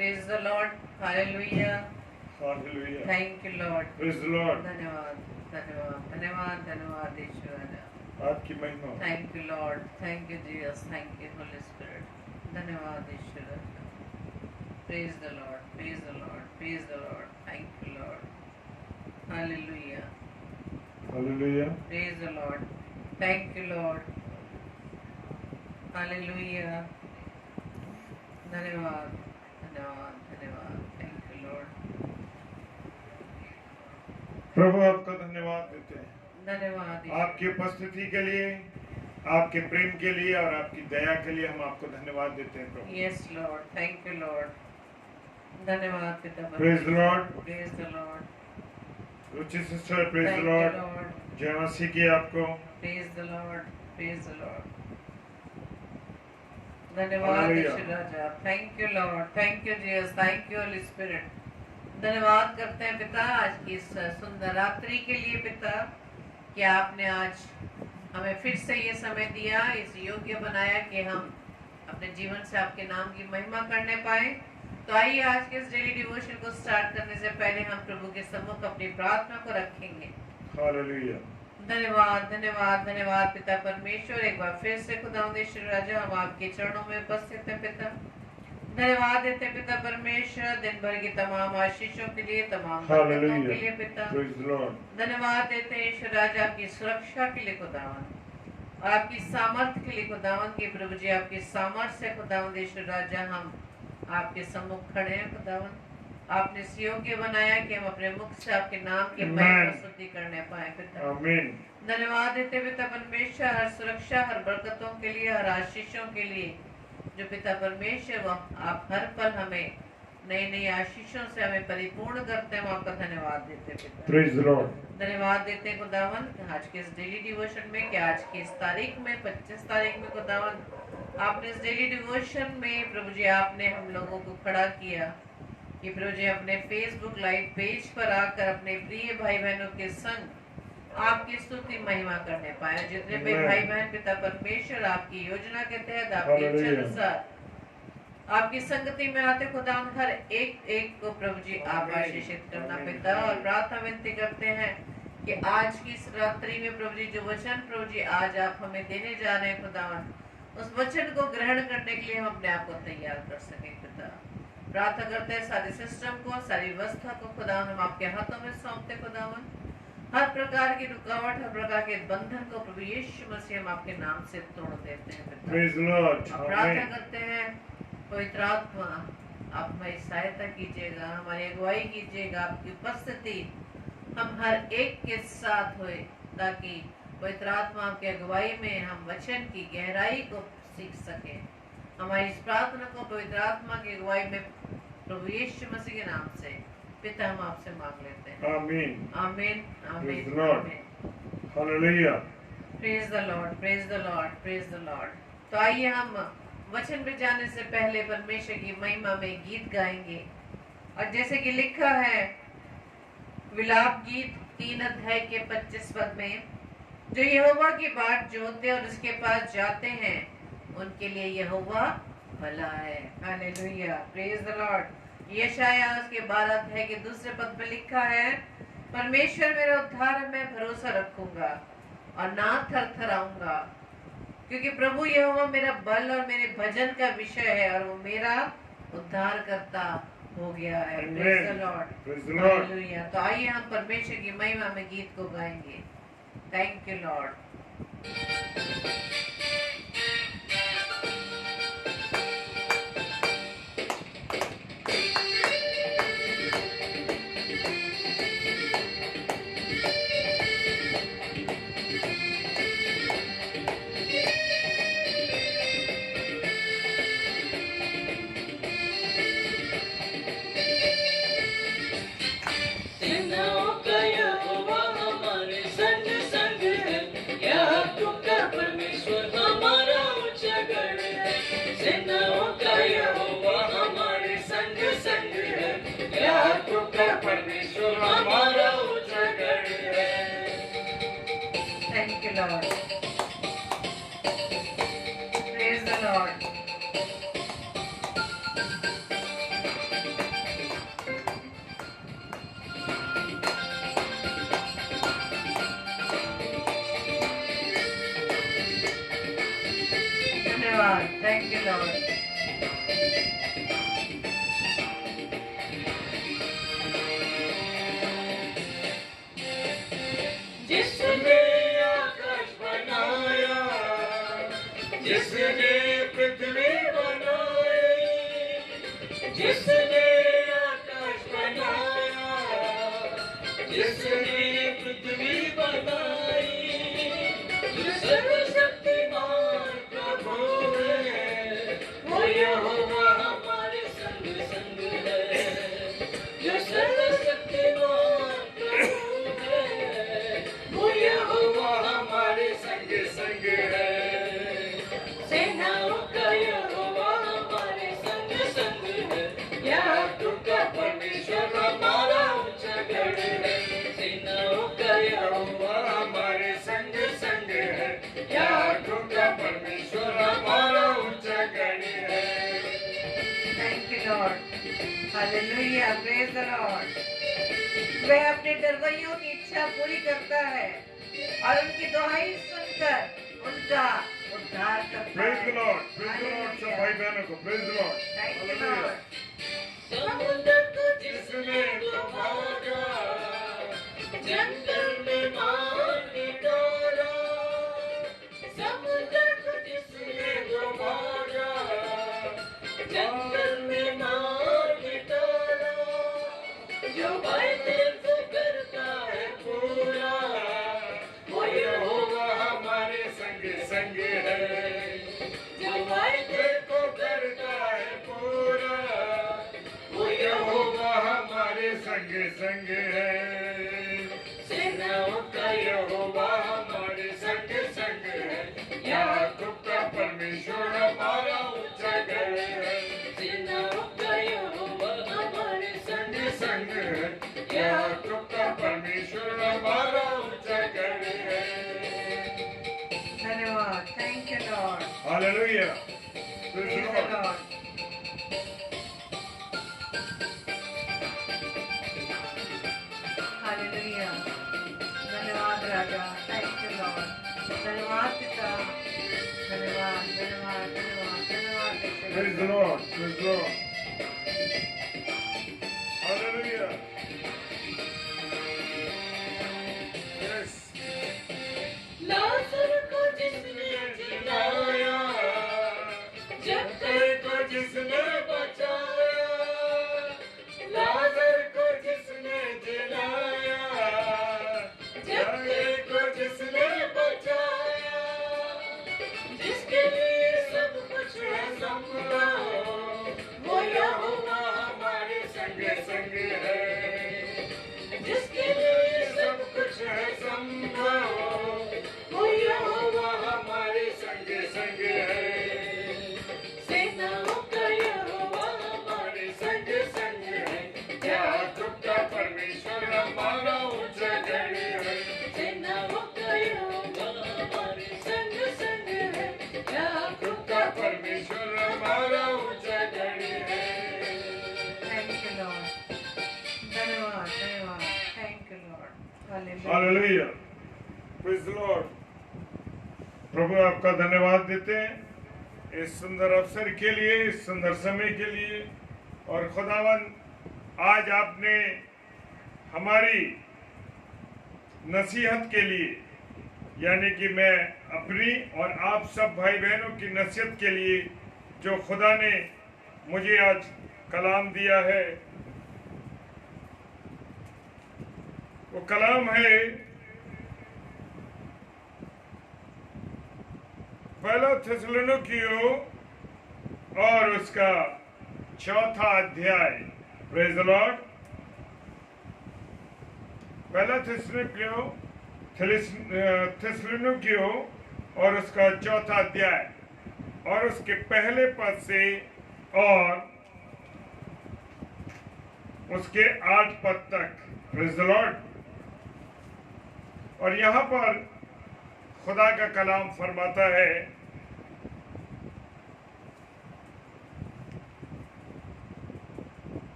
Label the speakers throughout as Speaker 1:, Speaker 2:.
Speaker 1: Praise the Lord. Hallelujah.
Speaker 2: Hallelujah.
Speaker 1: Thank you Lord.
Speaker 2: Praise the Lord.
Speaker 1: धन्यवाद धन्यवाद धन्यवाद धन्यवाद ईश्वर।
Speaker 2: आपकी महिमा।
Speaker 1: Thank you Lord. Thank you Jesus. Thank you Holy Spirit. धन्यवाद ईश्वर। Praise the Lord. Praise the Lord. Praise the Lord. Thank you Lord. Hallelujah.
Speaker 2: Hallelujah.
Speaker 1: Praise the Lord. Thank you Lord. Hallelujah. धन्यवाद धन्यवाद धन्यवाद। Thank you Lord.
Speaker 2: प्रभु आपका धन्यवाद देते हैं,
Speaker 1: धन्यवाद
Speaker 2: आपकी उपस्थिति के लिए, आपके प्रेम के लिए और आपकी दया के लिए हम आपको धन्यवाद देते हैं प्रभु।
Speaker 1: Yes Lord. Thank you Lord. धन्यवाद पिता।
Speaker 2: Praise the Lord.
Speaker 1: Praise the Lord.
Speaker 2: Ruchi sister, praise
Speaker 1: Thank
Speaker 2: the
Speaker 1: you
Speaker 2: Lord.
Speaker 1: Lord.
Speaker 2: जय मसीह की आपको।
Speaker 1: Praise the Lord. Praise the Lord. धन्यवाद
Speaker 2: Hallelujah.
Speaker 1: Ishwar Raja. Thank you Lord. Thank you Jesus. Thank you Holy Spirit. धन्यवाद करते हैं पिता आज की इस सुंदर रात्रि के लिए पिता, कि आपने आज हमें फिर से ये समय दिया, इस योग्य बनाया कि हम अपने जीवन से आपके नाम की महिमा करने पाए। तो आइए आज के इस डेली डिवोशन को स्टार्ट करने से पहले हम प्रभु के सम्मुख अपनी प्रार्थना को रखेंगे।
Speaker 2: हालेलुया।
Speaker 1: धन्यवाद धन्यवाद धन्यवाद पिता परमेश्वर। एक बार फिर से खुदावंद राजा हम आपके चरणों में उपस्थित हैं पिता। धन्यवाद देते हैं पिता परमेश्वर दिन भर की तमाम आशीषों के लिए, तमाम बरकतों के लिए पिता। धन्यवाद देते हैं ईश्वर राजा आपकी सुरक्षा के लिए खुदावंद, और आपकी सामर्थ्य के लिए खुदावंद की प्रभु जी आपकी सामर्थ्य से खुदावंद ईश्वर राजा हम आपके सम्मुख खड़े हैं खुदावंद। आपने इस योग्य बनाया कि हम अपने मुख से आपके नाम की महिमा स्तुति करने पाए पिता। धन्यवाद देते पिता परमेश्वर हर सुरक्षा, हर बरकतों के लिए, हर आशीषों के लिए जो पिता परमेश्वर वह आप हर पल हमें नई नई आशीषों से हमें परिपूर्ण करते हैं, आपका धन्यवाद देते पिता। धन्यवाद देते खुदावन आज के इस डेली डिवोशन में, कि आज की इस तारीख में 25 तारीख में खुदावन आपने इस डेली डिवोशन में प्रभु जी आपने हम लोगों को खड़ा किया कि प्रभु जी अपने फेसबुक लाइव पेज पर आकर अपने प्रिय भाई बहनों के संग आपकी स्तुति महिमा करने पाए। जितने भी भाई बहन पिता परमेश्वर आपकी योजना के तहत आपकी इच्छा अनुसार आपकी संगति में आते खुदा हर एक एक को प्रभु जी आप आशीषित करना पिता। और प्रार्थना विनती करते हैं कि आज की इस रात्रि में प्रभु जी जो वचन प्रभु जी आज आप हमें देने जा रहे हैं खुदावन, उस वचन को ग्रहण करने के लिए हम अपने आप को तैयार कर सके पिता। प्रार्थना करते हैं सारे सिस्टम को, सारी व्यवस्था को खुदावन हम आपके हाथों में सौंपते खुदावन। हर प्रकार की रुकावट, हर प्रकार के बंधन को प्रभु यीशु मसीह हम आपके नाम से तोड़ देते हैं पिता। प्रार्थना करते हैं पवित्र आत्मा आप हमारी सहायता कीजिएगा, हमारी अगुवाई कीजिएगा, आपकी उपस्थिति हम हर एक के साथ होए, ताकि पवित्र आत्मा आपकी अगुवाई में हम वचन की गहराई को सीख सके। हमारी इस प्रार्थना को पवित्र आत्मा की अगुवाई में प्रभु यीशु मसीह के नाम से पिता हम आपसे मांग लेते हैं। आमीन आमीन आमीन आमीन।
Speaker 2: Hallelujah.
Speaker 1: Praise the Lord praise the Lord praise the Lord. तो आइए हम वचन पे जाने से पहले परमेश्वर की महिमा में गीत गाएंगे। और जैसे कि लिखा है विलाप गीत 3 अध्याय के 25 पद में, जो यहोवा की बाट जोहते और उसके पास जाते हैं उनके लिए यहोवा भला है। Hallelujah praise the Lord. यशायाह उसके 12 अध्याय के 2 पद में लिखा है, परमेश्वर मेरा उद्धार मैं भरोसा रखूंगा और ना थरथराऊंगा, क्योंकि प्रभु यहोवा मेरा बल और मेरे भजन का विषय है और वो मेरा उद्धार करता हो गया है। Praise the Lord hallelujah. तो आइए हम परमेश्वर की महिमा में गीत को गाएंगे। Thank you Lord. Thank you, Lord. Praise the Lord. धन्यवाद, थैंक यू लॉर्ड।
Speaker 2: जिसने आकाश बनाया, जिसने पृथ्वी बनाई, जिसने आकाश बनाया, जिसने पृथ्वी बनाई, जो सर्वशक्तिमान प्रभु है, वो यहोवा हमारे संग संग है। जो सर्वशक्तिमान प्रभु है, वो यहोवा हमारे संग संग है। सेनाओं का यहोवा हमारे संग संग है। याकूब का परमेश्वर हमारा ऊंचा गढ़ है। सेनाओं का यहोवा हमारे संग संग है। याकूब का परमेश्वर हमारा ऊंचा गढ़ है।
Speaker 1: Thank you Lord, hallelujah, praise the Lord. वह अपने डरवैयों की इच्छा पूरी करता है और उनकी दुहाई सुनकर उनका उद्धार करता
Speaker 2: प्रेज द
Speaker 1: है।
Speaker 2: लॉर्ड, प्रेज द लॉर्ड सब भाई बहनों को, praise the Lord.
Speaker 1: Thank you Lord.
Speaker 2: समुद्र को जिसने डुबाया, जंगल में मार डाला। समुद्र को जिसने डुबाया, जंगल में मार डाला। जो वायदे को करता है पूरा, वो यहोवा हमारे संग संग है। जो वायदे को करता है पूरा, वो यहोवा हमारे संग संग है। सेनाओं का यहोवा हमारे संग संग है। याकूब का परमेश्वर हमारा ऊंचा गढ़ है। सेनाओं का यहोवा हमारे संग संग है। याकूब का परमेश्वर हमारा ऊंचा गढ़ है।
Speaker 1: धन्यवाद, thank you Lord,
Speaker 2: hallelujah, praise
Speaker 1: praise
Speaker 2: the
Speaker 1: the
Speaker 2: Lord.
Speaker 1: Lord. Hallelujah, धन्यवाद राजा, थैंक यू लॉर्ड। धन्यवाद पिता, धन्यवाद धन्यवाद धन्यवाद धन्यवाद।
Speaker 2: Praise the Lord, praise the Lord. Hallelujah. Yes. लाजर को जिसने जिलाया, जक्कई को जिसने बचाया। लाजर को जिसने जिलाया, जक्कई को जिसने बचाया। जिसके लिए सब कुछ है संभव, वो यहोवा हमारे संग संग है। जिसके लिए सब कुछ है संभव, वो यहोवा हमारे संग संग है। सेनाओं का यहोवा हमारे संग संग है। याकूब का परमेश्वर हमारा ऊंचा गढ़ है। सेनाओं का यहोवा हमारे संग संग है। याकूब का परमेश्वर हमारा ऊंचा गढ़ है।
Speaker 1: थैंक यू लॉर्ड, धन्यवाद धन्यवाद, thank you Lord. Hallelujah,
Speaker 2: hallelujah, praise the Lord. प्रभु आपका धन्यवाद देते हैं इस सुंदर अवसर के लिए, इस सुंदर समय के लिए। और खुदावन, आज आपने हमारी नसीहत के लिए, यानी कि मैं अपनी और आप सब भाई बहनों की नसीहत के लिए, जो खुदा ने मुझे आज कलाम दिया है, वो कलाम है पहला थिस्सलुनीकियों और उसका 4था अध्याय। Praise the Lord. पहला थिस्सलुनीकियों और उसका 4था अध्याय और उसके पहले पद से और उसके 8 पद तक। Praise the Lord. और यहाँ पर खुदा का कलाम फरमाता है,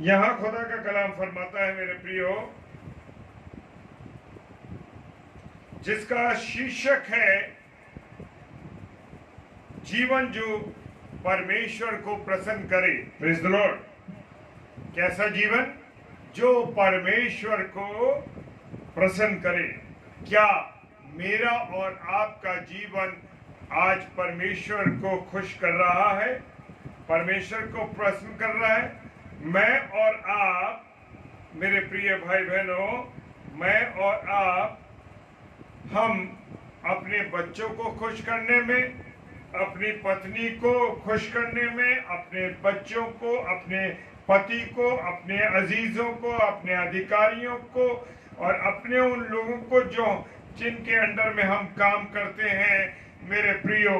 Speaker 2: यहाँ खुदा का कलाम फरमाता है, मेरे प्रियो, जिसका शीर्षक है जीवन जो परमेश्वर को प्रसन्न करे। Praise the Lord. कैसा जीवन? जो परमेश्वर को प्रसन्न करे। क्या मेरा और आपका जीवन आज परमेश्वर को खुश कर रहा है? परमेश्वर को प्रसन्न कर रहा है? मैं और आप, मेरे प्रिय भाई बहनों, मैं और आप, हम अपने बच्चों को खुश करने में, अपनी पत्नी को खुश करने में, अपने बच्चों को, अपने पति को, अपने अजीजों को, अपने अधिकारियों को और अपने उन लोगों को जो जिनके अंडर में हम काम करते हैं, मेरे प्रियो,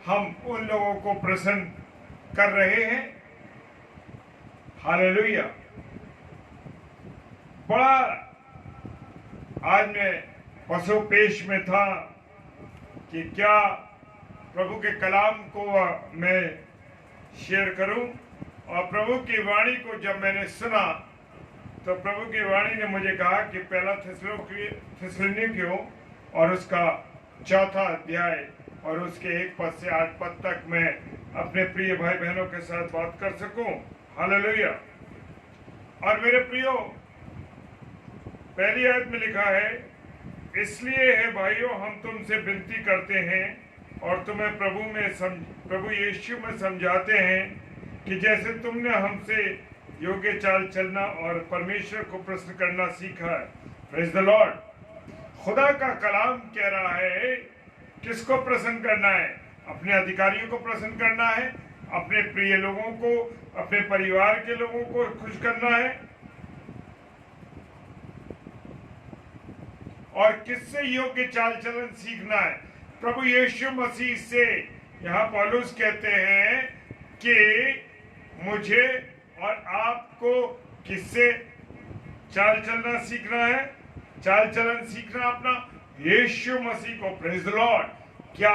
Speaker 2: हम उन लोगों को प्रसन्न कर रहे हैं। हालेलुया। बड़ा आज मैं पशुपेश में था कि क्या प्रभु के कलाम को मैं शेयर करूं, और प्रभु की वाणी को जब मैंने सुना तो प्रभु की वाणी ने मुझे कहा कि पहला थिस्सलुनीकियों और उसका 4 अध्याय और उसके 1 पद से 8 पद तक मैं अपने प्रिय भाई बहनों के साथ बात कर सकूं। हालेलुया। और मेरे प्रियो, पहली आयत में लिखा है, इसलिए है भाइयों, हम तुमसे विनती करते हैं और तुम्हें प्रभु यीशु में समझाते हैं कि जैसे तुमने हमसे योग्य चाल चलना और परमेश्वर को प्रसन्न करना सीखा है। Praise the Lord. खुदा का कलाम कह रहा है किसको प्रसन्न करना है? अपने अधिकारियों को प्रसन्न करना है, अपने प्रिय लोगों को, अपने परिवार के लोगों को खुश करना है। और किससे योग्य चाल चलन सीखना है? प्रभु यीशु मसीह से। यहाँ पौलुस कहते हैं कि मुझे और आपको किससे चाल चलना सीखना है? चाल चलन सीखना अपना यीशु मसीह को। Praise the Lord. क्या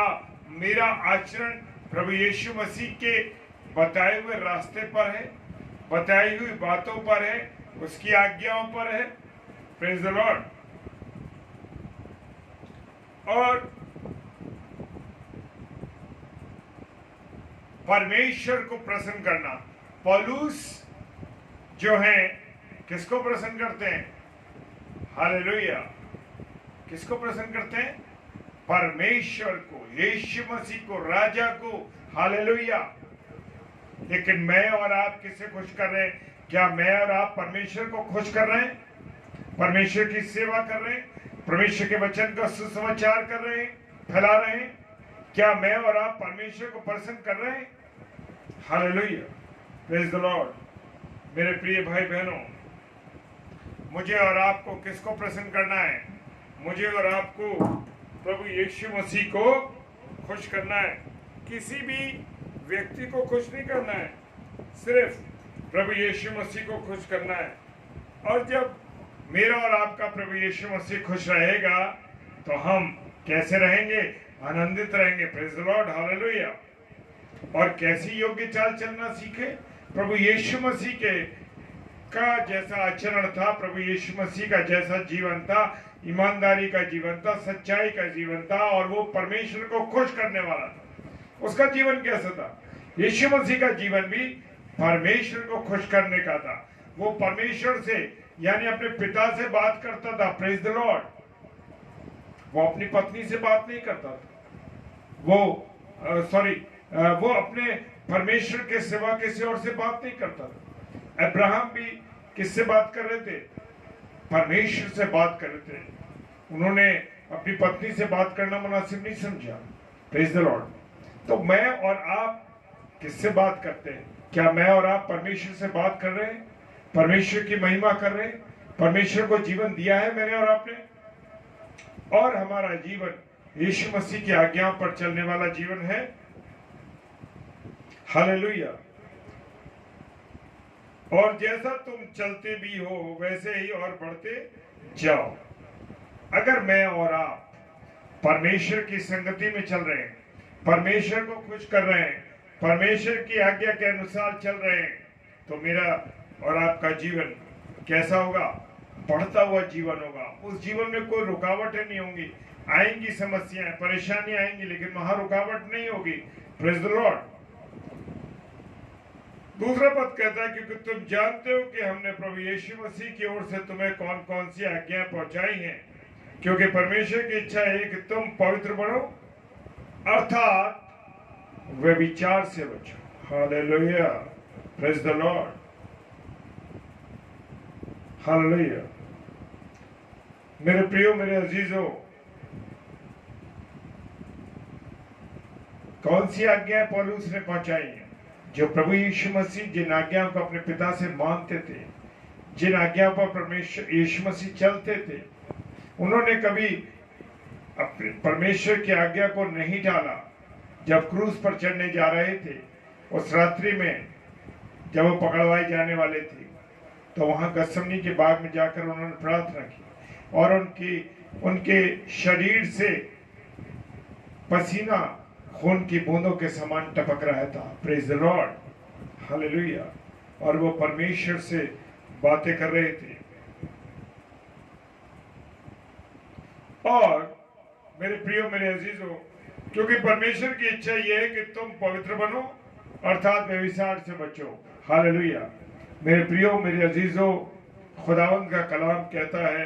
Speaker 2: मेरा आचरण प्रभु यीशु मसीह के बताए हुए रास्ते पर है, बताई हुई बातों पर है, उसकी आज्ञाओं पर है? Praise the Lord. और परमेश्वर को प्रसन्न करना। पौलुस जो है किसको प्रसन्न करते हैं? हालेलुया। किसको प्रसन्न करते हैं? परमेश्वर को, यीशु मसीह को, राजा को। हालेलुया। लेकिन मैं और आप किसे खुश कर रहे हैं? क्या मैं और आप परमेश्वर को खुश कर रहे हैं? परमेश्वर की सेवा कर रहे हैं? परमेश्वर के वचन का सुसमाचार कर रहे हैं, फैला रहे हैं? क्या मैं और आप परमेश्वर को प्रसन्न कर रहे हैं? हालेलुया। Praise the Lord. मेरे प्रिय भाई बहनों, मुझे और आपको किसको प्रसन्न करना है? मुझे और आपको प्रभु यीशु मसीह को खुश करना है। किसी भी व्यक्ति को खुश नहीं करना है, सिर्फ प्रभु यीशु मसीह को खुश करना है। और जब मेरा और आपका प्रभु यीशु मसीह खुश रहेगा तो हम कैसे रहेंगे? आनंदित रहेंगे। Praise the Lord. हालेलुया। और कैसी योग्य चाल चलना सीखे? प्रभु यीशु मसीह के का जैसा आचरण था, प्रभु यीशु मसीह का जैसा जीवन था, ईमानदारी का जीवन था, सच्चाई का जीवन था, और वो परमेश्वर को खुश करने वाला था। उसका जीवन कैसा था? यीशु मसीह का जीवन भी परमेश्वर को खुश करने का था। वो परमेश्वर से यानी अपने पिता से बात करता था। Praise the Lord. वो अपनी पत्नी से बात नहीं करता था। वो अपने परमेश्वर के सिवा किसी और से बात नहीं करता था। अब्राहम भी किससे बात कर रहे थे? परमेश्वर से बात कर रहे थे। उन्होंने अपनी पत्नी से बात करना मुनासिब नहीं समझा। Praise the Lord. तो मैं और आप किससे बात करते हैं? क्या मैं और आप परमेश्वर से बात कर रहे हैं? परमेश्वर की महिमा कर रहे हैं? परमेश्वर को जीवन दिया है मैंने और आपने, और हमारा जीवन यीशु मसीह की आज्ञाओं पर चलने वाला जीवन है। हालेलुया। और जैसा तुम चलते भी हो वैसे ही और बढ़ते जाओ। अगर मैं और आप परमेश्वर की संगति में चल रहे हैं, परमेश्वर को खुश कर रहे हैं, परमेश्वर की आज्ञा के अनुसार चल रहे हैं, तो मेरा और आपका जीवन कैसा होगा? बढ़ता हुआ जीवन होगा। उस जीवन में कोई रुकावटें नहीं होंगी, आएंगी समस्याएं, परेशानी आएंगी, लेकिन वहां रुकावट नहीं होगी। Praise the Lord. दूसरा पद कहता है क्योंकि तुम जानते हो कि हमने प्रभु यीशु मसीह की ओर से तुम्हें कौन कौन सी आज्ञाएं पहुंचाई हैं, क्योंकि परमेश्वर की इच्छा है कि तुम पवित्र बनो, अर्थात व्यभिचार से बचो। Hallelujah, praise the Lord, hallelujah. मेरे प्रियो, मेरे अजीजों, कौन सी आज्ञाएं पौलुस ने पहुंचाई हैं? जो प्रभु यीशु मसीह जिन आज्ञाओं को अपने पिता से मानते थे, जिन आज्ञाओं पर परमेश्वर यीशु मसीह चलते थे, उन्होंने कभी अपने परमेश्वर की आज्ञा को नहीं टाला। जब क्रूस पर चढ़ने जा रहे थे, उस रात्रि में जब वो पकड़वाए जाने वाले थे, तो वहां गत्समनी के बाग में जाकर उन्होंने प्रार्थना की और उनके शरीर से पसीना खून की बूंदों के समान टपक रहा था। Praise the Lord, hallelujah. और वो परमेश्वर से बातें कर रहे थे। और मेरे प्रियो, मेरे अजीजों, क्योंकि परमेश्वर की इच्छा यह है कि तुम पवित्र बनो, अर्थात व्यभिचार से बचो। हालेलुया। मेरे प्रियो, मेरे अजीजों, खुदावंद का कलाम कहता है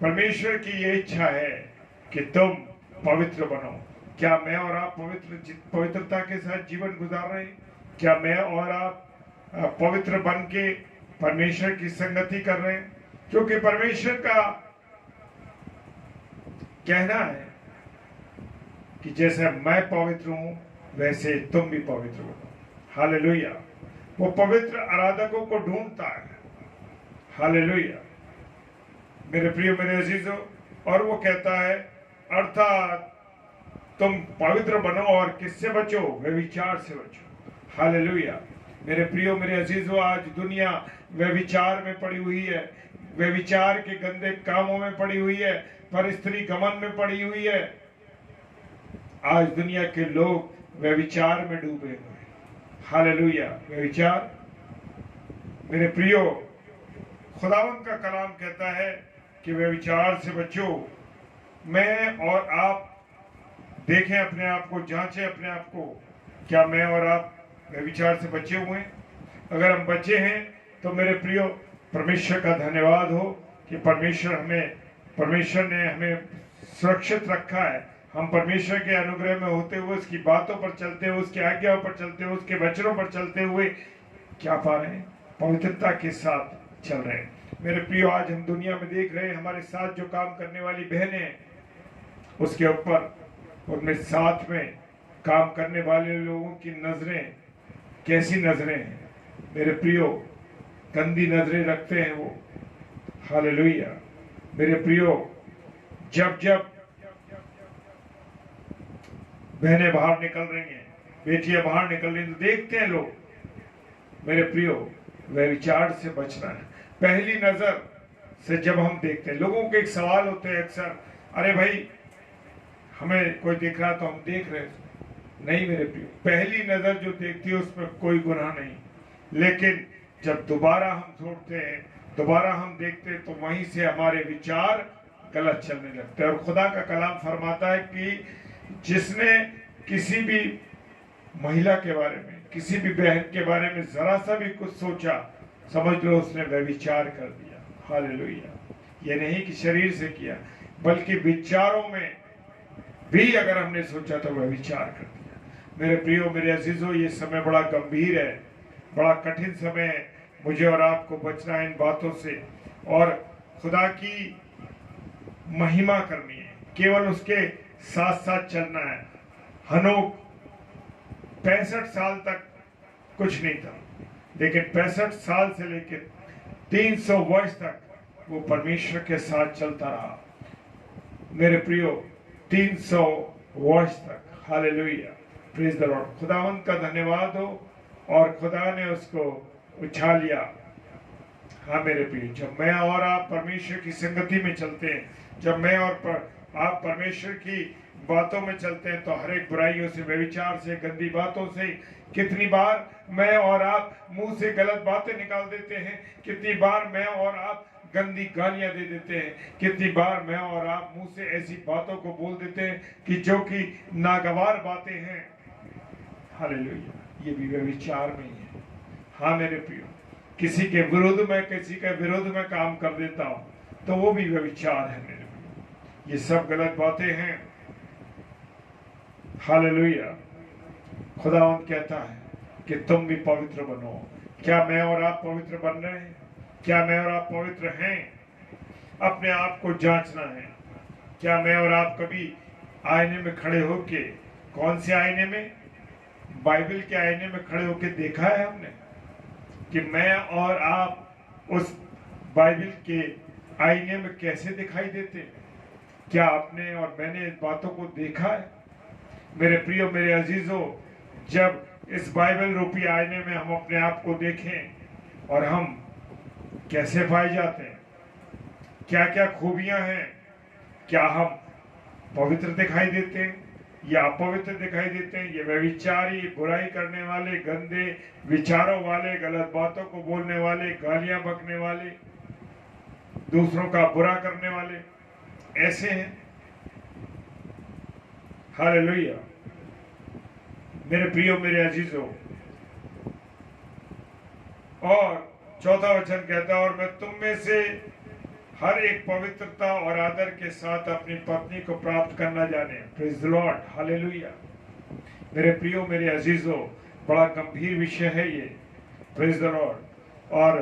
Speaker 2: परमेश्वर की यह इच्छा है कि तुम पवित्र बनो। क्या मैं और आप पवित्रता के साथ जीवन गुजार रहे हैं? क्या मैं और आप पवित्र बन के परमेश्वर की संगति कर रहे हैं? क्योंकि परमेश्वर का कहना है कि जैसे मैं पवित्र हूं वैसे तुम भी पवित्र बनो। हालेलुया। वो पवित्र आराधकों को ढूंढता है। हालेलुया। मेरे प्रिय, मेरे अजीजों, और वो कहता है अर्थात तुम पवित्र बनो और किससे बचो? व्यभिचार से बचो। हालेलुया। मेरे प्रियो, मेरे अजीजों, आज दुनिया व्यभिचार में पड़ी हुई है, व्यभिचार के गंदे कामों में पड़ी हुई है, पर स्त्री गमन में पड़ी हुई है। आज दुनिया के लोग व्यभिचार में डूबे हुए हैं। हालेलुया। व्यभिचार, मेरे प्रियो, खुदावंद का कलाम कहता है कि व्यभिचार से बचो। मैं और आप देखें अपने आप को, जांचें अपने आप को, क्या मैं और आप व्यभिचार से बचे हुए हैं? अगर हम बचे हैं तो मेरे प्रियो, परमेश्वर का धन्यवाद हो कि परमेश्वर ने हमें सुरक्षित रखा है। हम परमेश्वर के अनुग्रह में होते हुए, उसकी बातों पर चलते हुए, उसकी आज्ञाओं पर चलते हुए, उसके वचनों पर चलते हुए क्या पा रहे हैं? पवित्रता के साथ चल रहे हैं। मेरे प्रियो, आज हम दुनिया में देख रहे हैं हमारे साथ जो काम करने वाली बहनें हैं, उसके ऊपर उनमें साथ में काम करने वाले लोगों की नजरें कैसी नजरें हैं? मेरे प्रियो, गंदी नजरें रखते हैं वो। हालेलुया। मेरे प्रियो, जब जब बहनें बाहर निकल रही हैं, बेटियां बाहर निकल रही हैं, तो देखते हैं लोग, मेरे प्रियो, व्यभिचार से बचना है। पहली नजर से जब हम देखते हैं, लोगों के एक सवाल होते हैं अक्सर, अरे भाई हमें कोई देख रहा तो हम देख रहे नहीं। मेरे प्रियो, पहली नजर जो देखती है उसमें कोई गुनाह नहीं, लेकिन जब दोबारा हम छोड़ते हैं, दोबारा हम देखते हैं, तो वहीं से हमारे विचार गलत चलने लगते हैं। और खुदा का कलाम फरमाता है कि जिसने किसी भी महिला के बारे में, किसी भी बहन के बारे में जरा सा भी कुछ सोचा, समझ लो उसने व्यभिचार कर दिया। हालेलुया। ये नहीं कि शरीर से किया, बल्कि विचारों में भी अगर हमने सोचा तो व्यभिचार कर दिया। मेरे प्रियो, मेरे अजीजों, ये समय बड़ा गंभीर है, बड़ा कठिन समय है। मुझे और आपको बचना है इन बातों से, और खुदा की महिमा करनी है, केवल उसके साथ साथ चलना है। हनोक 65 साल तक कुछ नहीं था, लेकिन 65 साल से लेकर 300 वर्ष तक वो परमेश्वर के साथ चलता रहा। मेरे प्रियो, 300 वर्ष तक। हालेलुया। Praise the Lord. खुदावंत का धन्यवाद हो, और खुदा ने उसको उठा लिया। हाँ मेरे प्रिय, जब मैं और आप परमेश्वर की संगति में चलते हैं, जब मैं और आप परमेश्वर की बातों में चलते हैं, तो हर एक बुराइयों से, व्यभिचार से, गंदी बातों से, कितनी बार मैं और आप मुंह से गलत बातें निकाल देते हैं, कितनी बार मैं और आप गंदी गालियां दे देते हैं। कितनी बार मैं और आप मुंह से ऐसी बातों को बोल देते हैं कि जो कि नागवार बातें हैं। हालेलुया, ये भी व्यभिचार में ही है। हाँ मेरे प्रियो, किसी के विरोध में, किसी के विरोध में काम कर देता हूं तो वो भी व्यभिचार है मेरे प्रियो। ये सब गलत बातें हैं। हालेलुया, खुदावंद कहता है कि तुम भी पवित्र बनो। क्या मैं और आप पवित्र बन रहे हैं? क्या मैं और आप पवित्र हैं? अपने आप को जांचना है। क्या मैं और आप कभी आईने में खड़े होके, कौन से आईने में? बाइबल के आईने में खड़े होके देखा है हमने कि मैं और आप उस बाइबल के आईने में कैसे दिखाई देते हैं? क्या आपने और मैंने इस बातों को देखा है? मेरे प्रियो, मेरे अजीजों, जब इस बाइबल रूपी आईने में हम अपने आप को देखें और हम कैसे पाए जाते हैं, क्या क्या खूबियां हैं, क्या हम पवित्र दिखाई देते हैं या अपवित्र दिखाई देते हैं? ये व्यभिचारी, बुराई करने वाले, गंदे विचारों वाले, गलत बातों को बोलने वाले, गालियां बकने वाले, दूसरों का बुरा करने वाले ऐसे हैं। हालेलुया, मेरे प्रियो, मेरे अजीजों, और चौथा वचन कहता है, और मैं तुम में से हर एक पवित्रता और आदर के साथ अपनी पत्नी को प्राप्त करना जाने। Praise the Lord, hallelujah. मेरे प्रियो, मेरे अजीजों, बड़ा गंभीर विषय है ये। Praise the Lord. और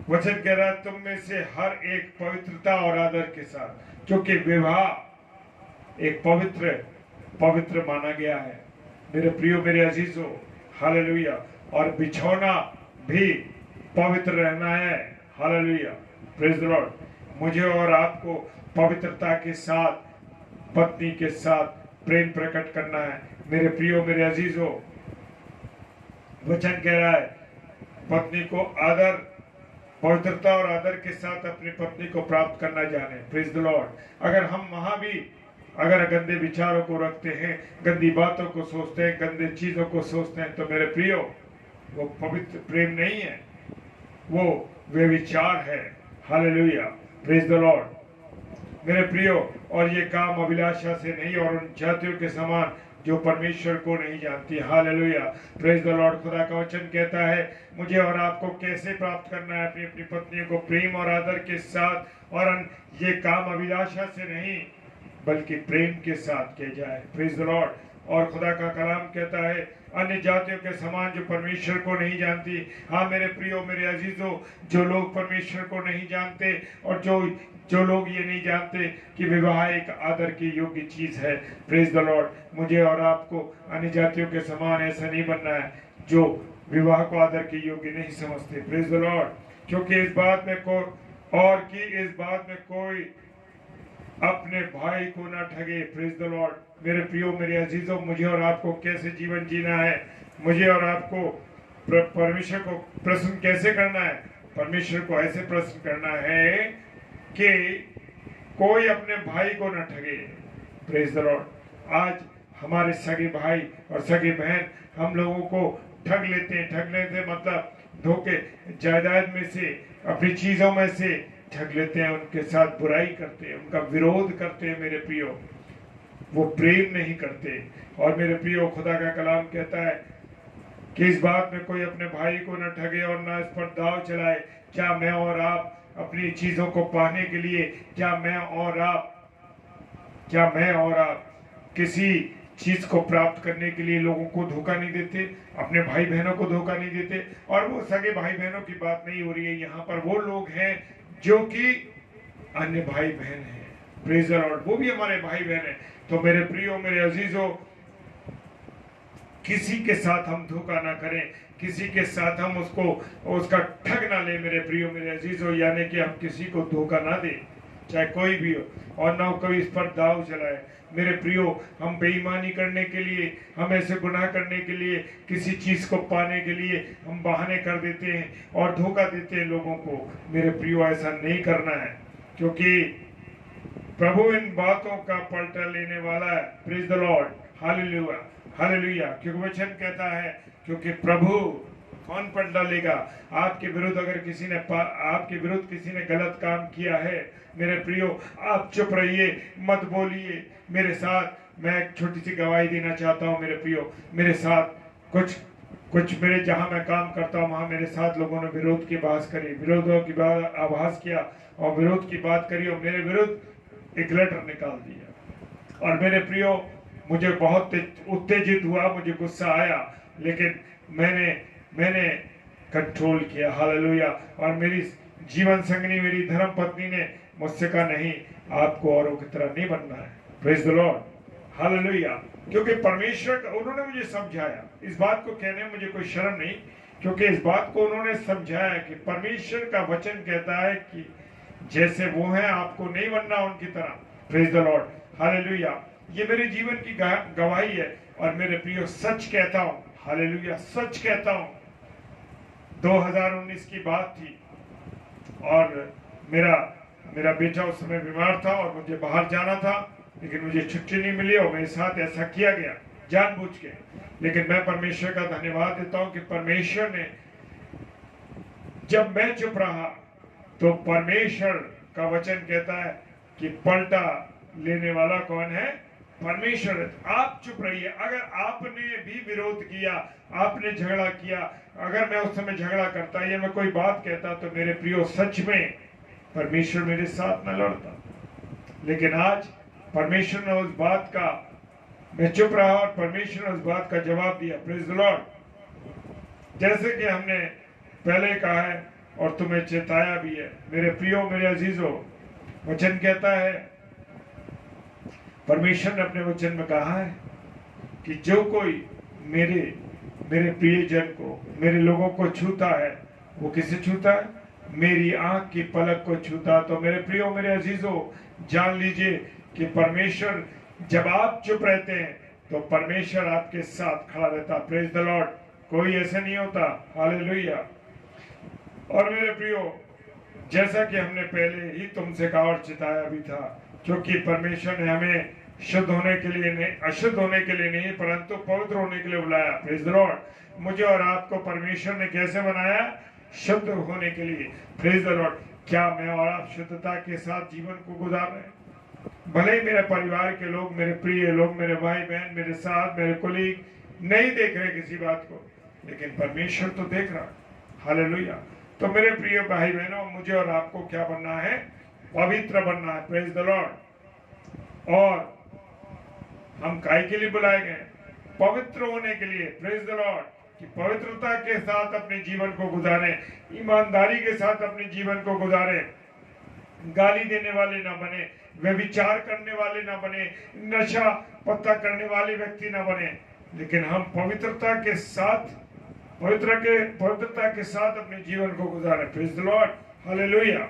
Speaker 2: वचन कह रहा है तुम में से हर एक पवित्रता और आदर के साथ, क्योंकि विवाह एक पवित्र माना गया है। मेरे प्रियो, मेरे अजीजों, हालेलुया। और बिछौना भी पवित्र रहना है। Hallelujah, praise the Lord. मुझे और आपको पवित्रता के साथ, पत्नी के साथ प्रेम प्रकट करना है। मेरे प्रियो, मेरे अजीजों, वचन कह रहा है पत्नी को आदर, पवित्रता और आदर के साथ अपनी पत्नी को प्राप्त करना जाने। Praise the Lord. अगर हम वहां भी अगर गंदे विचारों को रखते हैं, गंदी बातों को सोचते हैं, गंदे चीजों को सोचते हैं, तो मेरे प्रियो, वो पवित्र प्रेम नहीं है, वो व्यभिचार है। Hallelujah, praise the Lord. मेरे प्रियो, और ये काम अभिलाषा से नहीं और उन जातियों के समान जो परमेश्वर को नहीं जानती। Hallelujah, praise the Lord. खुदा का वचन कहता है मुझे और आपको कैसे प्राप्त करना है अपनी अपनी पत्नियों को प्रेम और आदर के साथ, और ये काम अभिलाषा से नहीं बल्कि प्रेम के साथ किया जाए। Praise the Lord. और खुदा का कलाम कहता है अन्य जातियों के समान जो परमेश्वर को नहीं जानती। हाँ मेरे प्रियो, मेरे अजीजों, जो लोग परमेश्वर को नहीं जानते और जो लोग ये नहीं जानते कि विवाह एक आदर की योग्य चीज है। Praise the Lord. मुझे और आपको अन्य जातियों के समान ऐसा नहीं बनना है जो विवाह को आदर की योग्य नहीं समझते। Praise the Lord. क्योंकि इस बात में कोई अपने भाई को ना ठगे। Praise the Lord. मेरे प्रियो, मेरे अजीजों, मुझे और आपको कैसे जीवन जीना है? मुझे और आपको परमेश्वर को प्रसन्न कैसे करना है? परमेश्वर को ऐसे प्रसन्न करना है कि कोई अपने भाई को न ठगे। Praise the Lord. आज हमारे सगे भाई और सगे बहन हम लोगों को ठग लेते हैं। ठगने से मतलब धोखे, जायदाद में से, अपनी चीजों में से ठग लेते हैं, उनके साथ बुराई करते हैं, उनका विरोध करते हैं। मेरे प्रियो, वो प्रेम नहीं करते। और मेरे प्रियो, खुदा का कलाम कहता है कि इस बात में कोई अपने भाई को न ठगे और न इस पर दाव चलाए। क्या मैं और आप अपनी चीजों को पाने के लिए, क्या मैं और आप किसी चीज को प्राप्त करने के लिए लोगों को धोखा नहीं देते, अपने भाई बहनों को धोखा नहीं देते? और वो सगे भाई बहनों की बात नहीं हो रही है यहाँ पर, वो लोग हैं जो कि अन्य भाई बहन हैं। Praise the Lord. वो भी हमारे भाई बहन हैं। तो मेरे प्रियो, मेरे अजीजों, किसी के साथ हम धोखा ना करें, किसी के साथ हम उसका ठग ना ले। मेरे प्रियो, मेरे अजीजों, यानी कि हम किसी को धोखा ना दें, चाहे कोई भी हो, और ना कोई इस पर दाव चलाए। मेरे प्रियो, हम बेईमानी करने के लिए, हम ऐसे गुनाह करने के लिए, किसी चीज को पाने के लिए हम बहाने कर देते हैं और धोखा देते हैं लोगों को। मेरे प्रियो, ऐसा नहीं करना है, क्योंकि प्रभु इन बातों का पलटा लेने वाला है। Praise the Lord. Hallelujah, hallelujah. क्योंकि वचन कहता है क्योंकि प्रभु कौन पलटा लेगा? आपके विरुद्ध अगर आपके विरुद्ध किसी ने गलत काम किया है, मेरे प्रियो, आप चुप रहिए, मत बोलिए। मेरे साथ मैं एक छोटी सी गवाही देना चाहता हूँ मेरे प्रियो। मेरे साथ कुछ मेरे जहां मैं काम करता हूँ वहां मेरे साथ लोगों ने विरोध की बात करी, विरोधों की बात आभास किया और विरोध की बात करी और मेरे विरुद्ध एक लेटर निकाल दिया। और मेरे प्रियो, मुझे बहुत उत्तेजित हुआ, मुझे गुस्सा आया, लेकिन मैंने कंट्रोल किया। हालेलुया। और मेरी जीवन संगनी, मेरी धर्म पत्नी ने मुझसे कहा, नहीं, आपको औरों की तरह नहीं बनना है। Praise the Lord. हालेलुया। क्योंकि परमेश्वर का उन्होंने मुझे समझाया। इस बात को कहने में मुझे कोई शर्म नहीं, क्योंकि इस बात को उन्होंने समझाया कि परमेश्वर का वचन कहता है कि जैसे वो हैं आपको नहीं बनना उनकी तरह। Praise the Lord. हालेलुया। ये मेरे जीवन की गवाही है। और मेरे प्रियो, सच कहता हूं, हालेलुया, सच कहता हूं। 2019 की बात थी और मेरा बेटा उस समय बीमार था और मुझे बाहर जाना था, लेकिन मुझे छुट्टी नहीं मिली और मेरे साथ ऐसा किया गया जानबूझ के। लेकिन मैं परमेश्वर का धन्यवाद देता हूं कि परमेश्वर ने, जब मैं चुप रहा तो परमेश्वर का वचन कहता है कि पलटा लेने वाला कौन है? परमेश्वर है। आप चुप रहिए। अगर आपने भी विरोध किया, आपने झगड़ा किया, अगर मैं उस समय झगड़ा करता या मैं कोई बात कहता, तो मेरे प्रियो, सच में परमेश्वर मेरे साथ न लड़ता। लेकिन आज परमेश्वर ने उस बात का, मैं चुप रहा और परमेश्वर ने उस बात का जवाब दिया। Praise the Lord. जैसे कि हमने पहले कहा है और तुम्हें चेताया भी है, मेरे प्रियो, मेरे अजीजों, वचन कहता है, परमेश्वर ने अपने वचन में कहा है कि जो कोई मेरे प्रियजन को, मेरे लोगों को छूता है, वो किसे छूता है? मेरी आंख की पलक को छूता। तो मेरे प्रियो, मेरे अजीजों, जान लीजिए कि परमेश्वर, जब आप चुप रहते हैं तो परमेश्वर आपके साथ खड़ा रहता। Praise the Lord. कोई ऐसा नहीं होता। हालेलुया। और मेरे प्रियो, जैसा कि हमने पहले ही तुमसे कहा और चिताया भी था, क्योंकि परमेश्वर ने हमें शुद्ध होने के लिए नहीं, अशुद्ध होने के लिए नहीं, परंतु पवित्र होने के लिए बुलाया। Praise the Lord. मुझे और आपको परमेश्वर ने कैसे बनाया? शुद्ध होने के लिए। Praise the Lord. क्या मैं और आप शुद्धता के साथ जीवन को गुजार रहे हैं? भले ही मेरे परिवार के लोग, मेरे प्रिय लोग, मेरे भाई बहन, मेरे साथ, मेरे कुलीग नहीं देख रहे किसी बात को, लेकिन परमेश्वर तो देख रहा। हालेलुया। तो मेरे प्रिय भाई बहनों, मुझे और आपको क्या बनना है? पवित्र बनना है। Praise the Lord. और हम काय के लिए बुलाए गए? पवित्र होने के लिए। Praise the Lord. कि पवित्रता के साथ अपने जीवन को गुजारें, ईमानदारी के साथ अपने जीवन को गुजारें, गाली देने वाले ना बने, व्यभिचार करने वाले ना बने, नशा पत्ता करने वाले व्यक्ति ना बने, लेकिन हम पवित्रता के साथ अपने जीवन को गुजारें। Praise the Lord. हालेलुया।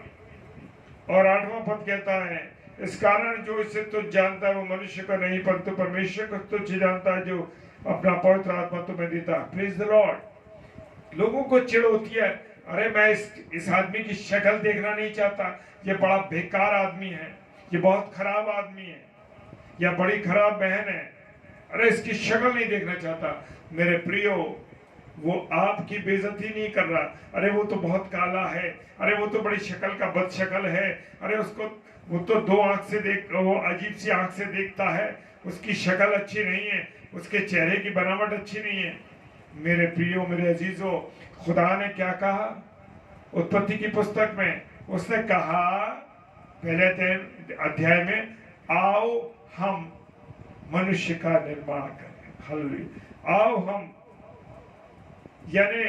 Speaker 2: और 8वां पद कहता है, इस कारण जो इसे तुझ जानता है वो मनुष्य को नहीं परंतु परमेश्वर को तुझ जानता है, जो अपना पवित्र आत्मा तुम्हें देता है। Praise the Lord. लोगों को चिढ़ होती है, अरे मैं इस आदमी की शक्ल देखना नहीं चाहता, ये बड़ा बेकार आदमी है, ये बहुत खराब आदमी है, या बड़ी खराब बहन है, अरे इसकी शक्ल नहीं देखना चाहता। मेरे प्रियो, वो आपकी बेइज्जती नहीं कर रहा, अरे वो तो बहुत काला है, अरे वो तो बड़ी शक्ल का बदशक्ल है, अरे वो तो दो आंख से वो अजीब सी आंख से देखता है, उसकी शक्ल अच्छी नहीं है, उसके चेहरे की बनावट अच्छी नहीं है। मेरे प्रियो, मेरे अजीजों, खुदा ने क्या कहा उत्पत्ति की पुस्तक में? उसने कहा पहले अध्याय में, आओ हम मनुष्य का निर्माण करें। हालेलुया। आओ हम, यानी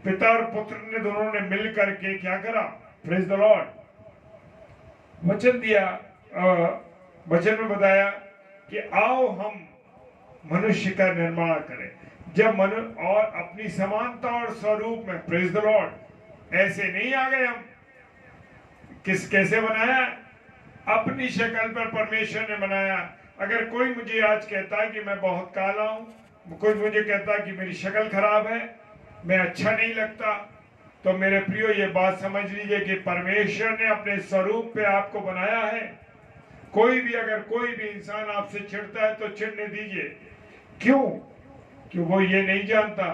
Speaker 2: पिता और पुत्र ने दोनों ने मिल करके क्या करा? Praise the Lord. वचन दिया, वचन में बताया कि आओ हम मनुष्य का निर्माण करें। जब मनुष्य और अपनी समानता और स्वरूप में, प्रेज द लॉर्ड, ऐसे नहीं आ गए हम। कैसे बनाया? अपनी शक्ल पर परमेश्वर ने बनाया। अगर कोई मुझे आज कहता है कि मैं बहुत काला हूं, कोई मुझे कहता है कि मेरी शक्ल खराब है, मैं अच्छा नहीं लगता, तो मेरे प्रियो ये बात समझ लीजिए कि परमेश्वर ने अपने स्वरूप पे आपको बनाया है। अगर कोई भी इंसान आपसे चिढ़ता है तो चिढ़ने दीजिए। क्यों? कि वो ये नहीं जानता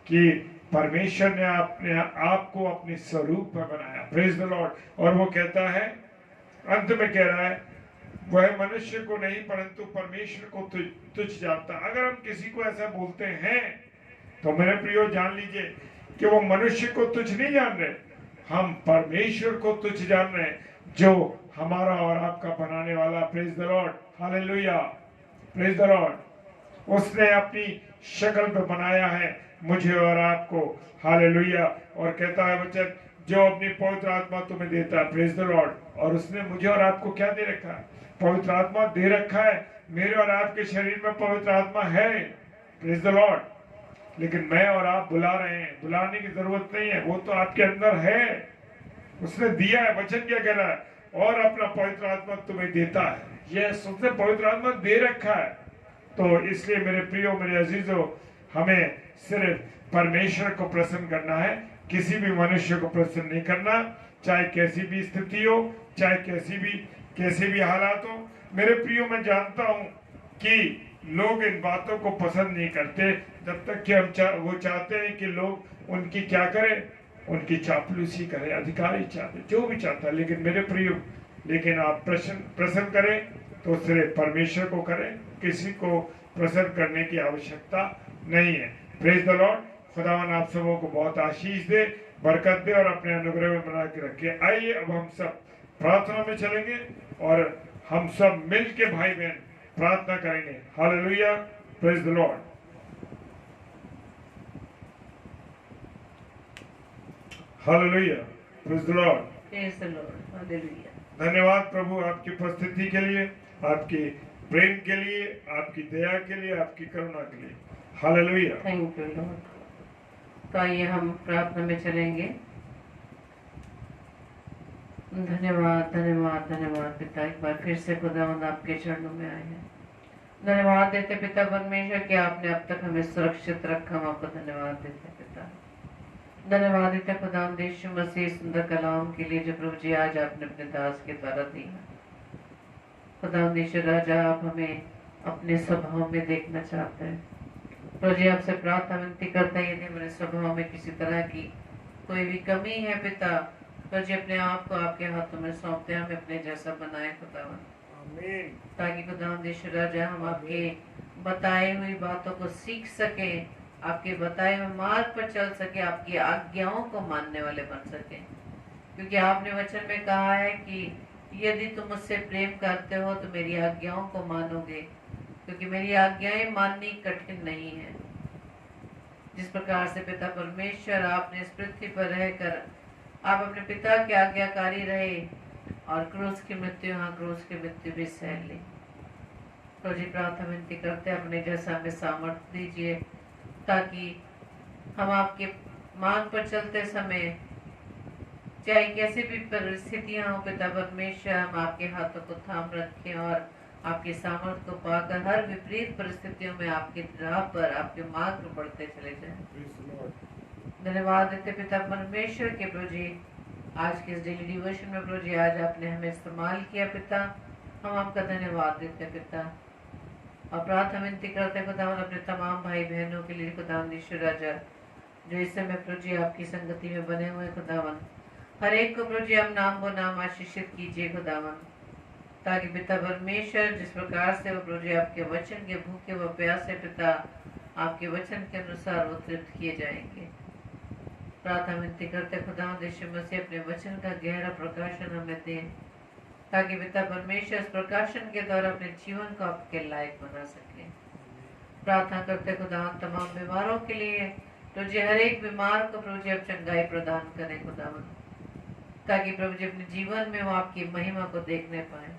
Speaker 2: कि परमेश्वर ने अपने आप को अपने स्वरूप में बनाया। Praise the Lord. और वो कहता है, अंत में कह रहा है, वह मनुष्य को नहीं परंतु परमेश्वर को तुच्छ जानता। अगर हम किसी को ऐसा बोलते हैं तो मेरे प्रियो जान लीजिए कि वो मनुष्य को तुच्छ नहीं जान रहे, हम परमेश्वर को तुच्छ जान रहे हैं, जो हमारा और आपका बनाने वाला। Praise the Lord, hallelujah, praise the Lord. उसने अपनी शक्ल पे बनाया है मुझे और आपको, हालेलुया। और कहता है वचन, जो अपनी पवित्र आत्मा तुम्हें देता है। Praise the Lord. और उसने मुझे और आपको क्या दे रखा है? पवित्र आत्मा दे रखा है। मेरे और आपके शरीर में पवित्र आत्मा है। Praise the Lord. लेकिन मैं और आप बुला रहे हैं, बुलाने की जरूरत नहीं है, वो तो आपके अंदर है, उसने दिया है। वचन क्या कह रहा है? और अपना पवित्र आत्मा तुम्हें देता है। यस, उसने पवित्र आत्मा दे रखा है। तो इसलिए मेरे प्रियो, मेरे अजीजों, हमें सिर्फ परमेश्वर को प्रसन्न करना है, किसी भी मनुष्य को प्रसन्न नहीं करना, चाहे कैसी भी स्थिति हो, चाहे कैसे भी हालात हो। मेरे प्रियो, मैं जानता हूं कि लोग इन बातों को पसंद नहीं करते, जब तक कि वो चाहते हैं कि लोग उनकी क्या करें, उनकी चापलूसी करें, अधिकारी चाहते, जो भी चाहता है। लेकिन मेरे प्रियो, लेकिन आप प्रसन्न करें तो सिर्फ परमेश्वर को करें, किसी को प्रसन्न करने की आवश्यकता नहीं है। Praise the Lord. खुदावन आप सबों को बहुत आशीष दे, बरकत दे और अपने अनुग्रह में बना के रखे। आइए अब हम सब प्रार्थना में चलेंगे और हम सब मिल के भाई बहन प्रार्थना करेंगे। Hallelujah, praise the Lord, hallelujah, praise the Lord,
Speaker 1: praise the Lord, hallelujah.
Speaker 2: धन्यवाद प्रभु आपकी उपस्थिति के लिए, आपके प्रेम के लिए, आपकी दया के लिए, आपकी करुणा के लिए। Hallelujah,
Speaker 1: thank you Lord. तो आइए हम प्रार्थना में चलेंगे। धन्यवाद धन्यवाद धन्यवाद पिता, एक बार फिर से खुदावंद आपके चरणों में आए हैं। धन्यवाद देते पिता परमेश्वर कि आपने अब तक हमें सुरक्षित रखा, हम आपको धन्यवाद देते पिता। धन्यवाद देते खुदावंद यीशु मसीह सुंदर कलाम के लिए जो प्रभु जी आज आपने अपने दास के द्वारा दी है। खुदावंद यीशु राजा, आप हमें अपने स्वभाव में देखना चाहते हैं। प्रभु जी आपसे प्रार्थना विनती करते हैं, यदि हमारे स्वभाव में किसी तरह की कोई भी कमी है पिता, प्रभु जी अपने आप को आपके हाथों में सौंपते हैं, हमें अपने जैसा बनाए खुदावंद, ताकि खुदावंद यीशु राजा हम आपके बताए हुई बातों को सीख सके, आपके बताए हुए मार्ग पर चल सके, आपकी आज्ञाओं को मानने वाले बन सके। क्योंकि आपने वचन में कहा है कि यदि तुम मुझसे प्रेम करते हो तो मेरी आज्ञाओं को मानोगे, क्योंकि मेरी आज्ञाएं माननी कठिन नहीं है। जिस प्रकार से पिता परमेश्वर आपने इस पृथ्वी पर रहकर आप अपने पिता के आज्ञाकारी रहे और क्रूस की मृत्यु, हाँ क्रूस की मृत्यु भी सह ली। तो जी प्रार्थना विनती करते हैं, अपने जैसा हमें सामर्थ्य दीजिए, ताकि हम आपके मार्ग पर चलते समय चाहे कैसी भी परिस्थितियां हो पिता परमेश्वर, हम आपके हाथों को थाम रखें और आपके सामर्थ्य को पाकर हर विपरीत परिस्थितियों में आपके राह पर, आपके मार्ग पर बढ़ते चले जाएं। धन्यवाद देते पिता परमेश्वर के प्रभु जी, आज के इस डेली डिवोशन में प्रभु जी आज आपने हमें इस्तेमाल किया पिता, हम आपका धन्यवाद देते पिता। और प्रार्थना विनती करते खुदावन अपने तमाम भाई बहनों के लिए खुदावन ईश्वर राजा, जो इस समय प्रभु जी आपकी संगति में बने हुए खुदावन, हर एक को प्रभु जी आप नाम व नाम आशीषित कीजिए खुदावन, ताकि पिता परमेश्वर जिस प्रकार से वो प्रभु जी आपके वचन के भूखे व प्यासे पिता आपके वचन के अनुसार वो तृप्त किए जाएंगे। प्रार्थना विनती करते खुदावंद यीशु मसीह अपने वचन का गहरा प्रकाशन हमें दे, ताकि पिता परमेश्वर इस प्रकाशन के द्वारा अपने जीवन को आपके लायक बना सके। प्रार्थना करते खुदावंद तमाम बीमारों के लिए, तो जी हर एक बीमार को प्रभु जी आप चंगाई प्रदान करें खुदावंद, ताकि प्रभु जी अपने जीवन में वो आपकी महिमा को देखने पाए।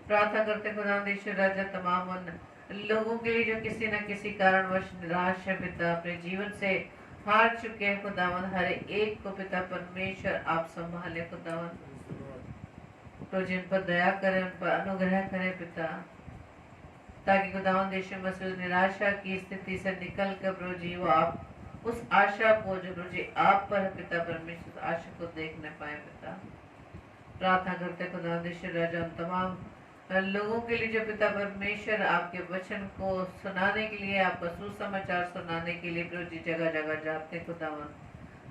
Speaker 1: प्रार्थना करते खुदावंद यीशु राजा तमाम उन लोगों के लिए जो किसी न किसी कारणवश निराश है पिता, अपने जीवन से हार चुके हैं खुदावंद, हर एक को पिता परमेश्वर आप संभाले खुदावंद, तो जिन पर दया करें, उन पर अनुग्रह करें पिता, ताकि खुदावंद यीशु मसीह निराशा की स्थिति से निकल कर प्रभु जी वो आप उस आशा को जो प्रभु जी आप पर है पिता परमेश्वर, आशा को देखने पाए पिता। प्रार्थना करते खुदावंद यीशु राजा उन तमाम लोगों के लिए जो पिता परमेश्वर आपके वचन को सुनाने के लिए, आपका सुसमाचार सुनाने के लिए प्रभु जी जगह जगह जाते खुदावन,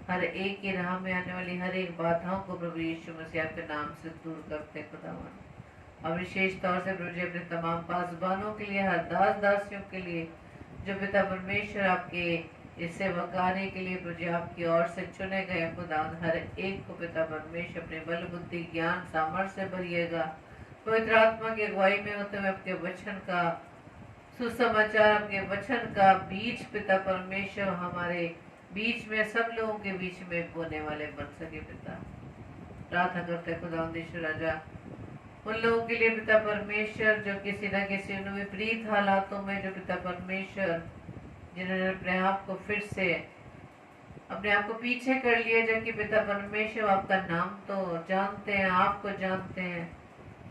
Speaker 1: हर एक की राह में आने वाली हर एक बाधाओं को प्रभु यीशु मसीह आपके नाम से दूर करते खुदावन। और विशेष तौर से प्रभु जी अपने तमाम पासबानों के लिए, हर दास दासियों के लिए जो पिता परमेश्वर आपके इस सेवाकार्य के लिए प्रभु जी आपकी ओर से चुने गए खुदावन, हर एक को पिता परमेश्वर अपने बल बुद्धि ज्ञान सामर्थ्य से भरिएगा। पवित्र आत्मा की अगुवाई में होते हुए आपके वचन का सुसमाचार, आपके वचन का बीज पिता परमेश्वर हमारे बीच में, सब लोगों के बीच में बोने वाले बन सके पिता। प्रार्थना करते खुदावंद राजा उन लोगों के लिए पिता परमेश्वर जो किसी न किसी विपरीत हालातों में, जो पिता परमेश्वर जिन्होंने अपने आप को फिर से अपने आप को पीछे कर लिया, जबकि पिता परमेश्वर आपका नाम तो जानते हैं, आपको जानते हैं,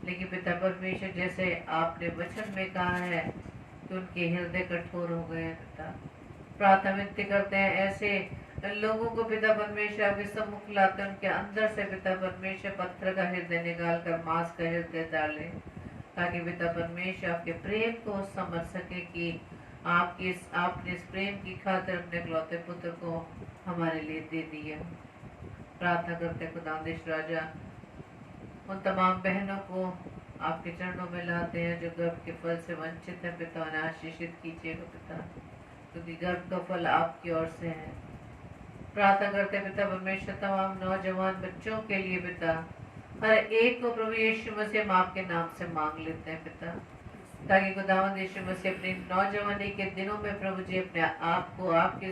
Speaker 1: लेकिन पिता परमेश्वर जैसे आपने वचन में कहा है कि उनके हृदय कठोर हो गए हैं पिता। प्रार्थना विनती करते हैं ऐसे लोगों को पिता परमेश्वर आपके सम्मुख लाते हैं, उनके अंदर से पिता परमेश्वर पत्थर का हृदय निकाल कर मांस का हृदय डाले, ताकि पिता परमेश्वर आपके प्रेम को समझ सके कि आपने इस प्रेम की खातिर अपने इकलौते पुत्र को हमारे लिए दे दिया। प्रार्थना करते खुदावंद राजा उन तमाम बहनों को आपके चरणों में लाते हैं जो गर्भ के फल से वंचित है पिता, उन्हें आशीषित कीजिएगा पिता, क्योंकि गर्भ का फल आपकी ओर से है। प्रार्थना करते पिता परमेश्वर तमाम नौजवान बच्चों के लिए पिता, हर एक को प्रभु यीशु मसीह हम आपके नाम से मांग लेते हैं पिता, ताकि खुदावंद यीशु मसीह अपनी नौजवानी के दिनों में प्रभु जी अपने आप को आपके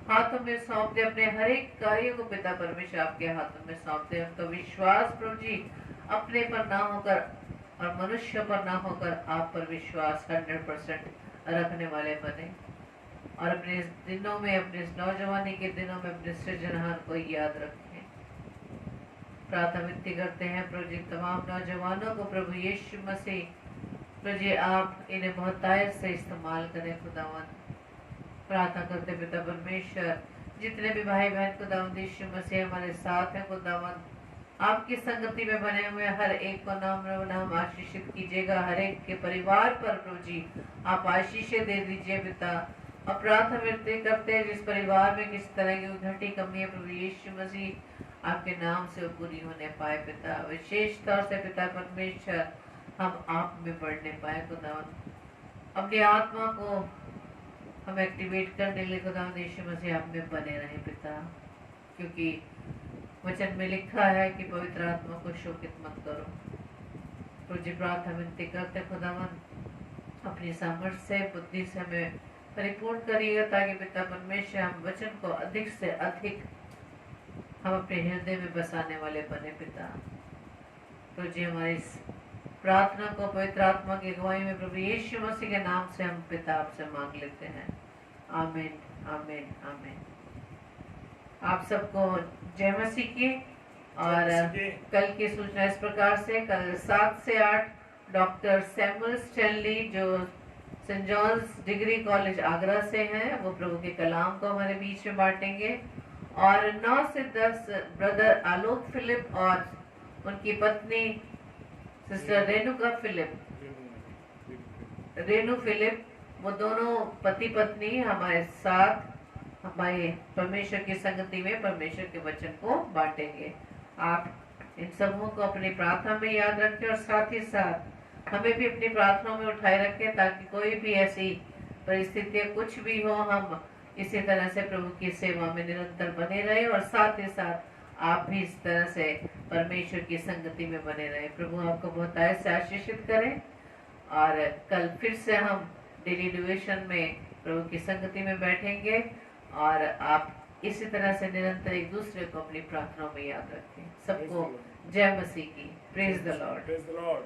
Speaker 1: हाथों में सौंप दे, अपने हर एक कार्य को पिता परमेश्वर आपके हाथों में सौंप दे। उनका विश्वास प्रभु जी अपने पर ना होकर और मनुष्य पर ना होकर आप पर विश्वास 100% रखने वाले बने, और अपने इस दिनों में, अपने इस नौजवानी के दिनों में अपने सृजनहार को याद रखें। प्रार्थना विनती करते हैं प्रभु जी तमाम नौजवानों को, प्रभु यीशु मसीह प्रभु जी आप इन्हें बहुतायत से इस्तेमाल करें खुदावन। प्रार्थना करते पिता परमेश्वर जितने भी भाई बहन खुदावंद यीशु मसीह हमारे साथ हैं खुदावन, आपकी संगति में बने हुए हर एक को नाम नाम आशीषित कीजिएगा। हर एक के परिवार पर प्रभु जी आप आशीषें दे दीजिए पिता। और प्रार्थना विनती करते हैं जिस परिवार में किस तरह की घटी कमी है प्रभु यीशु मसीह आपके नाम से वो पूरी होने पाए पिता। विशेष तौर से पिता परमेश्वर हम आप में बढ़ने पाए खुदावन, अपनी आत्मा को हम एक्टिवेट करने के लिए खुदावन यीशु मसीह आप में बने रहे पिता, क्योंकि वचन में लिखा है कि पवित्र आत्मा को शोकित मत करो। प्रभु जी प्रार्थना विनती करते खुदावन अपनी सामर्थ्य से, बुद्धि से हमें परिपूर्ण करिएगा, ताकि पिता परमेश्वर हम वचन को अधिक से अधिक हम अपने हृदय में बसाने वाले बने पिता। तो जी हमारी इस प्रार्थना को पवित्र आत्मा की अगुवाई में प्रभु यीशु मसीह के नाम से हम पिता आपसे मांग लेते हैं। आमीन आमीन आमीन। आप सबको जय मसीह की। और कल की सूचना इस प्रकार से, कल 7 से 8 डॉक्टर सैमुअल स्टैनली जो saint John's degree college Agra से हैं, वो प्रभु के कलाम को हमारे बीच में बांटेंगे। और 9 से 10 ब्रदर आलोक फिलिप और उनकी पत्नी सिस्टर रेणु फिलिप, वो दोनों पति पत्नी हमारे साथ हमारे परमेश्वर की संगति में परमेश्वर के वचन को बांटेंगे। आप इन सबों को अपनी प्रार्थना में याद रखें और साथ ही साथ हमें भी अपनी प्रार्थना में उठाए रखें, ताकि कोई भी ऐसी परिस्थितियां कुछ भी हो, हम इसी तरह से प्रभु की सेवा में निरंतर बने रहे और साथ ही साथ आप भी इस तरह से परमेश्वर की संगति में बने रहे। प्रभु आपको बहुतायत से आशीषित करें। और कल फिर से हम डेली डिवोशन में प्रभु की संगति में बैठेंगे और आप इसी तरह से निरंतर एक दूसरे को अपनी प्रार्थनाओं में याद रखें। सबको जय मसीह की। Praise the Lord.